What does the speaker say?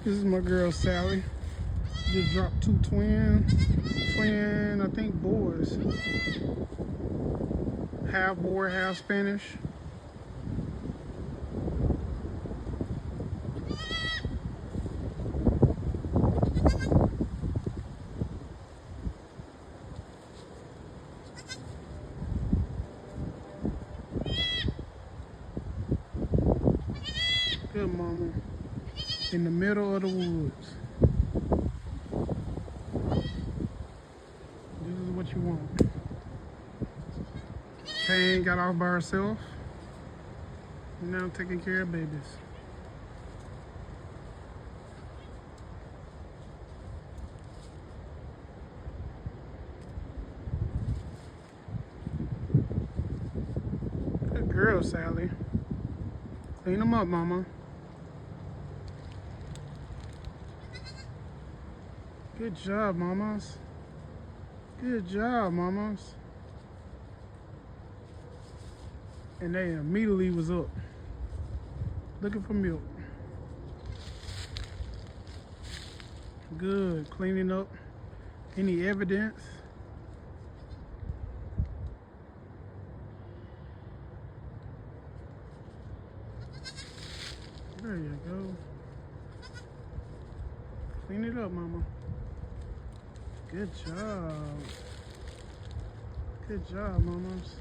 This is my girl Sally. Just dropped two twin, I think boys. Half boy, half Spanish. Good mama. In the middle of the woods. This is what you want. Kane got off by herself. Now taking care of babies. Good girl, Sally. Clean them up, mama. Good job, mamas. Good job, mamas. And they immediately was up, looking for milk. Good, cleaning up any evidence. There you go. Clean it up, mama. Good job. Good job, mamas.